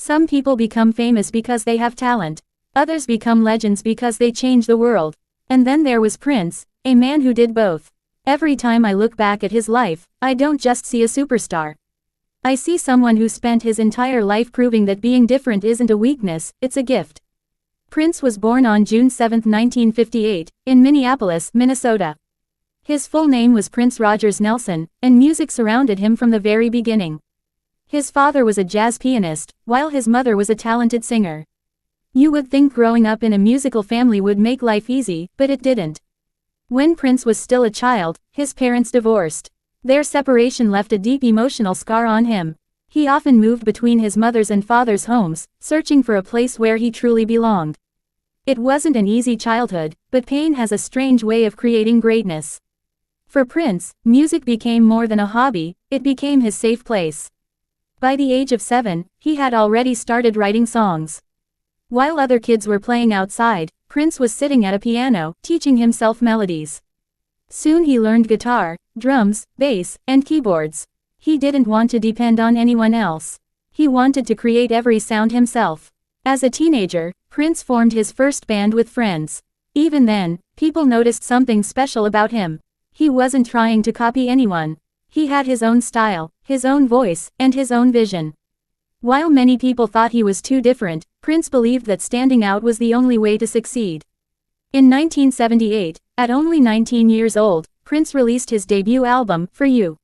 Some people become famous because they have talent. Others become legends because they change the world. And then there was Prince, a man who did both. Every time I look back at his life, I don't just see a superstar. I see someone who spent his entire life proving that being different isn't a weakness, it's a gift. Prince was born on June 7, 1958, in Minneapolis, Minnesota. His full name was Prince Rogers Nelson, and music surrounded him from the very beginning. His father was a jazz pianist, while his mother was a talented singer. You would think growing up in a musical family would make life easy, but it didn't. When Prince was still a child, his parents divorced. Their separation left a deep emotional scar on him. He often moved between his mother's and father's homes, searching for a place where he truly belonged. It wasn't an easy childhood, but pain has a strange way of creating greatness. For Prince, music became more than a hobby, it became his safe place. By the age of 7, he had already started writing songs. While other kids were playing outside, Prince was sitting at a piano, teaching himself melodies. Soon he learned guitar, drums, bass, and keyboards. He didn't want to depend on anyone else. He wanted to create every sound himself. As a teenager, Prince formed his first band with friends. Even then, people noticed something special about him. He wasn't trying to copy anyone. He had his own style, his own voice, and his own vision. While many people thought he was too different, Prince believed that standing out was the only way to succeed. In 1978, at only 19 years old, Prince released his debut album, For You.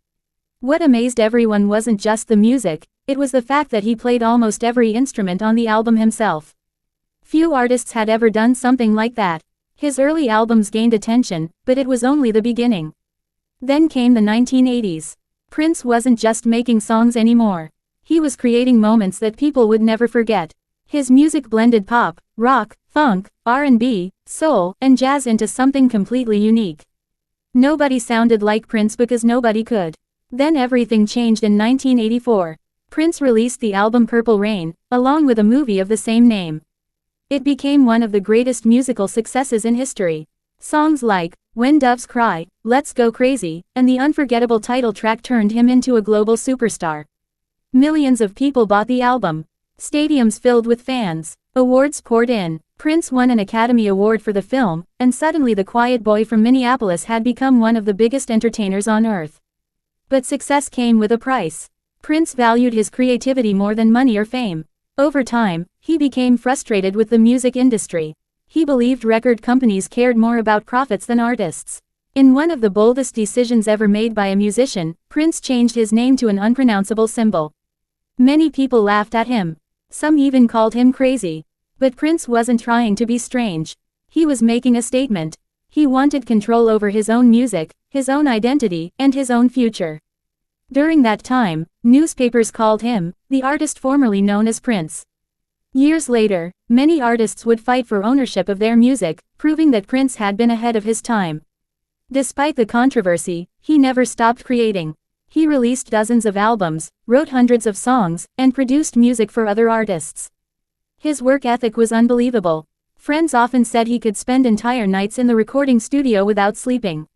What amazed everyone wasn't just the music, it was the fact that he played almost every instrument on the album himself. Few artists had ever done something like that. His early albums gained attention, but it was only the beginning. Then came the 1980s. Prince wasn't just making songs anymore. He was creating moments that people would never forget. His music blended pop, rock, funk, R&B, soul, and jazz into something completely unique. Nobody sounded like Prince because nobody could. Then everything changed in 1984. Prince released the album Purple Rain, along with a movie of the same name. It became one of the greatest musical successes in history. Songs like When Doves Cry, Let's Go Crazy, and the unforgettable title track turned him into a global superstar. Millions of people bought the album. Stadiums filled with fans. Awards poured in. Prince won an Academy Award for the film, and suddenly the quiet boy from Minneapolis had become one of the biggest entertainers on earth. But success came with a price. Prince valued his creativity more than money or fame. Over time, he became frustrated with the music industry. He believed record companies cared more about profits than artists. In one of the boldest decisions ever made by a musician, Prince changed his name to an unpronounceable symbol. Many people laughed at him. Some even called him crazy. But Prince wasn't trying to be strange. He was making a statement. He wanted control over his own music, his own identity, and his own future. During that time, newspapers called him the artist formerly known as Prince. Years later, many artists would fight for ownership of their music, proving that Prince had been ahead of his time. Despite the controversy, he never stopped creating. He released dozens of albums, wrote hundreds of songs, and produced music for other artists. His work ethic was unbelievable. Friends often said he could spend entire nights in the recording studio without sleeping.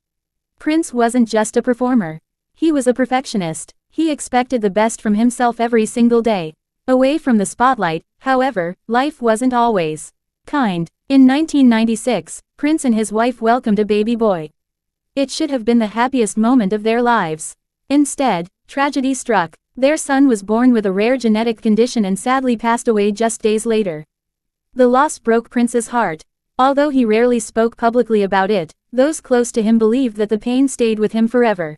Prince wasn't just a performer. He was a perfectionist. He expected the best from himself every single day. Away from the spotlight, however, life wasn't always kind. In 1996, Prince and his wife welcomed a baby boy. It should have been the happiest moment of their lives. Instead, tragedy struck. Their son was born with a rare genetic condition and sadly passed away just days later. The loss broke Prince's heart. Although he rarely spoke publicly about it, those close to him believed that the pain stayed with him forever.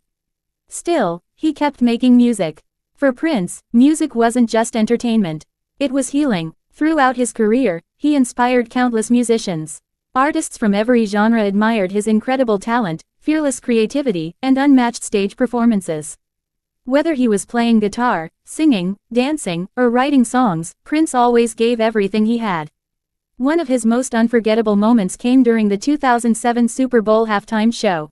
Still, he kept making music. For Prince, music wasn't just entertainment. It was healing. Throughout his career, he inspired countless musicians. Artists from every genre admired his incredible talent, fearless creativity, and unmatched stage performances. Whether he was playing guitar, singing, dancing, or writing songs, Prince always gave everything he had. One of his most unforgettable moments came during the 2007 Super Bowl halftime show.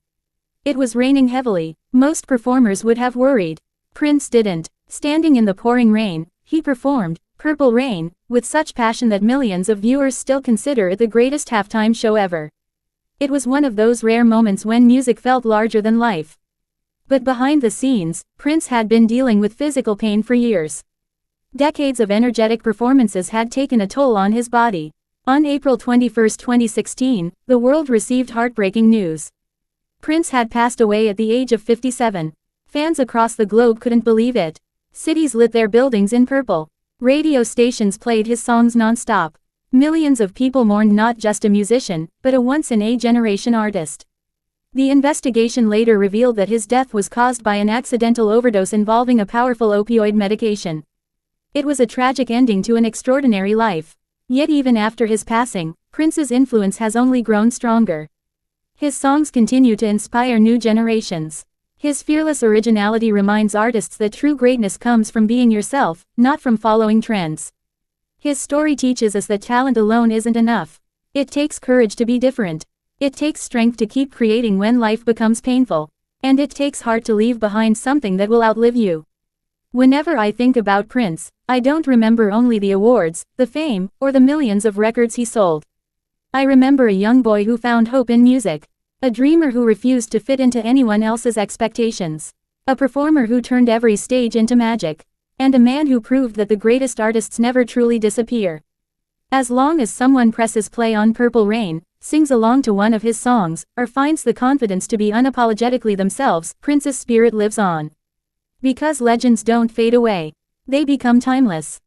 It was raining heavily. Most performers would have worried. Prince didn't. Standing in the pouring rain, he performed Purple Rain with such passion that millions of viewers still consider it the greatest halftime show ever. It was one of those rare moments when music felt larger than life. But behind the scenes, Prince had been dealing with physical pain for years. Decades of energetic performances had taken a toll on his body. On April 21, 2016, the world received heartbreaking news. Prince had passed away at the age of 57. Fans across the globe couldn't believe it. Cities lit their buildings in purple. Radio stations played his songs non-stop. Millions of people mourned not just a musician, but a once-in-a-generation artist. The investigation later revealed that his death was caused by an accidental overdose involving a powerful opioid medication. It was a tragic ending to an extraordinary life. Yet even after his passing, Prince's influence has only grown stronger. His songs continue to inspire new generations. His fearless originality reminds artists that true greatness comes from being yourself, not from following trends. His story teaches us that talent alone isn't enough. It takes courage to be different. It takes strength to keep creating when life becomes painful. And it takes heart to leave behind something that will outlive you. Whenever I think about Prince, I don't remember only the awards, the fame, or the millions of records he sold. I remember a young boy who found hope in music. A dreamer who refused to fit into anyone else's expectations. A performer who turned every stage into magic. And a man who proved that the greatest artists never truly disappear. As long as someone presses play on Purple Rain, sings along to one of his songs, or finds the confidence to be unapologetically themselves, Prince's spirit lives on. Because legends don't fade away. They become timeless.